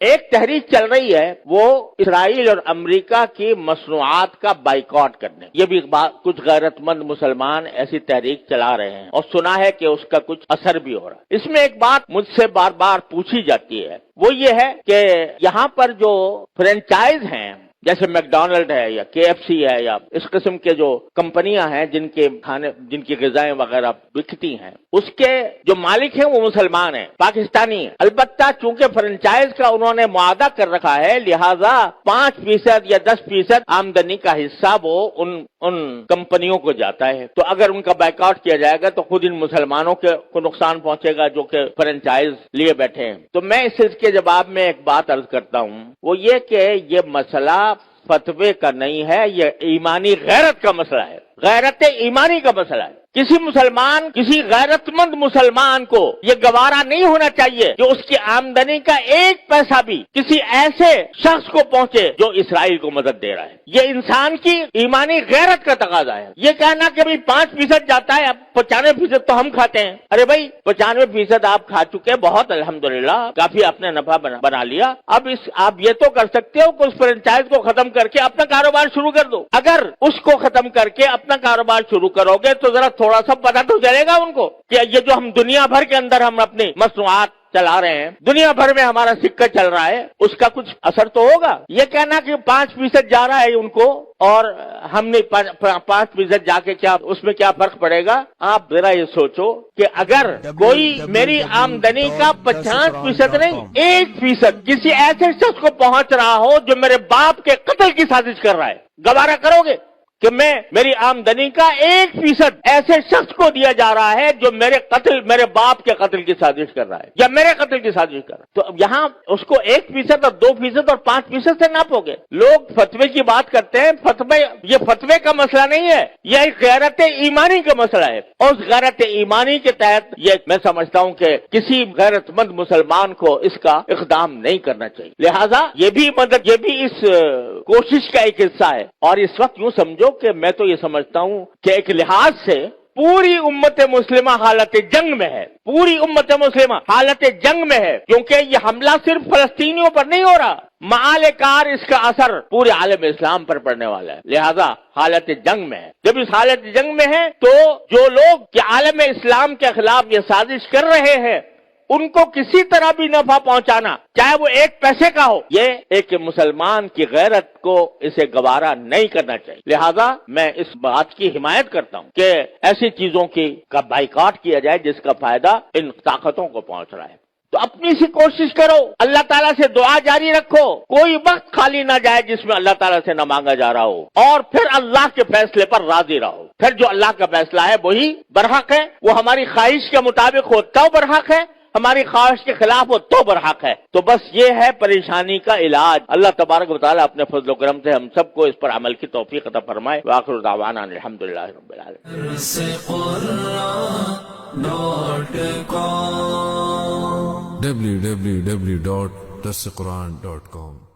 ایک تحریک چل رہی ہے وہ اسرائیل اور امریکہ کی مصنوعات کا بائیکاٹ کرنے، یہ بھی کچھ غیرت مند مسلمان ایسی تحریک چلا رہے ہیں اور سنا ہے کہ اس کا کچھ اثر بھی ہو رہا ہے۔ اس میں ایک بات مجھ سے بار بار پوچھی جاتی ہے، وہ یہ ہے کہ یہاں پر جو فرینچائز ہیں جیسے میک ڈونلڈ ہے یا کے ایف سی ہے یا اس قسم کے جو کمپنیاں ہیں جن کے کھانے جن کی غذائیں وغیرہ بکتی ہیں، اس کے جو مالک ہیں وہ مسلمان ہیں، پاکستانی ہیں۔ البتہ چونکہ فرنچائز کا انہوں نے معاہدہ کر رکھا ہے، لہذا 5% یا 10% آمدنی کا حصہ وہ ان کمپنیوں کو جاتا ہے۔ تو اگر ان کا بائیکاٹ کیا جائے گا تو خود ان مسلمانوں کو نقصان پہنچے گا جو کہ فرنچائز لیے بیٹھے ہیں۔ تو میں اس کے جواب میں ایک بات عرض کرتا ہوں، وہ یہ کہ یہ مسئلہ فتوے کا نہیں ہے، یہ ایمانی غیرت کا مسئلہ ہے، غیرت ایمانی کا مسئلہ ہے۔ کسی مسلمان، کسی غیرت مند مسلمان کو یہ گوارا نہیں ہونا چاہیے کہ اس کی آمدنی کا 1 پیسہ بھی کسی ایسے شخص کو پہنچے جو اسرائیل کو مدد دے رہا ہے۔ یہ انسان کی ایمانی غیرت کا تقاضا ہے۔ یہ کہنا کہ بھئی 5% جاتا ہے، اب 95% تو ہم کھاتے ہیں۔ ارے بھائی 95% آپ کھا چکے، بہت الحمدللہ، کافی آپ نے نفع بنا لیا۔ اب آپ یہ تو کر سکتے ہو کہ اس فرنچائز کو ختم کر کے اپنا کاروبار شروع کر دو۔ اگر اس کو ختم کر کے اپنا کاروبار شروع کرو گے تو ذرا تھوڑا سا پتہ تو چلے گا ان کو کہ یہ جو ہم دنیا بھر کے اندر ہم اپنی مصنوعات چلا رہے ہیں، دنیا بھر میں ہمارا سکہ چل رہا ہے، اس کا کچھ اثر تو ہوگا۔ یہ کہنا کہ 5% جا رہا ہے ان کو اور ہم نے 5% جا کے کیا اس میں کیا فرق پڑے گا؟ آپ ذرا یہ سوچو کہ اگر کوئی میری آمدنی کا 50% نہیں 1% کسی ایسے شخص کو پہنچ رہا ہو جو میرے باپ کے قتل کی سازش کر رہا ہے، گوارا کرو گے کہ میری آمدنی کا 1% ایسے شخص کو دیا جا رہا ہے جو میرے باپ کے قتل کی سازش کر رہا ہے یا میرے قتل کی سازش کر رہا ہے؟ تو یہاں اس کو 1% اور 2% اور 5% سے ناپو گے۔ لوگ فتوے کی بات کرتے ہیں، یہ فتوے کا مسئلہ نہیں ہے، یہ ایک غیرت ایمانی کا مسئلہ ہے، اور اس غیرت ایمانی کے تحت یہ میں سمجھتا ہوں کہ کسی غیرت مند مسلمان کو اس کا اقدام نہیں کرنا چاہیے۔ لہذا یہ بھی اس کوشش کا ایک حصہ ہے۔ اور اس وقت یوں سمجھو کہ میں تو یہ سمجھتا ہوں کہ ایک لحاظ سے پوری امت مسلمہ حالت جنگ میں ہے، پوری امت مسلمہ حالت جنگ میں ہے، کیونکہ یہ حملہ صرف فلسطینیوں پر نہیں ہو رہا، معال کار اس کا اثر پورے عالم اسلام پر پڑنے والا ہے، لہذا حالت جنگ میں ہے۔ جب اس حالت جنگ میں ہے تو جو لوگ کہ عالم اسلام کے خلاف یہ سازش کر رہے ہیں ان کو کسی طرح بھی نفع پہنچانا، چاہے وہ 1 پیسے کا ہو، یہ ایک مسلمان کی غیرت کو اسے گوارا نہیں کرنا چاہیے۔ لہذا میں اس بات کی حمایت کرتا ہوں کہ ایسی چیزوں کا بائیکاٹ کیا جائے جس کا فائدہ ان طاقتوں کو پہنچ رہا ہے۔ تو اپنی سی کوشش کرو، اللہ تعالیٰ سے دعا جاری رکھو، کوئی وقت خالی نہ جائے جس میں اللہ تعالیٰ سے نہ مانگا جا رہا ہو، اور پھر اللہ کے فیصلے پر راضی رہو۔ پھر جو اللہ کا فیصلہ ہے وہی برحق ہے، وہ ہماری خواہش کے مطابق ہو تو برحق ہے، ہماری خواہش کے خلاف ہو تو برحق ہے۔ تو بس یہ ہے پریشانی کا علاج۔ اللہ تبارک و تعالیٰ اپنے فضل و کرم سے ہم سب کو اس پر عمل کی توفیق عطا فرمائے۔ وآخر دعوانا الحمدللہ رب العالمین۔ www.darsequran.com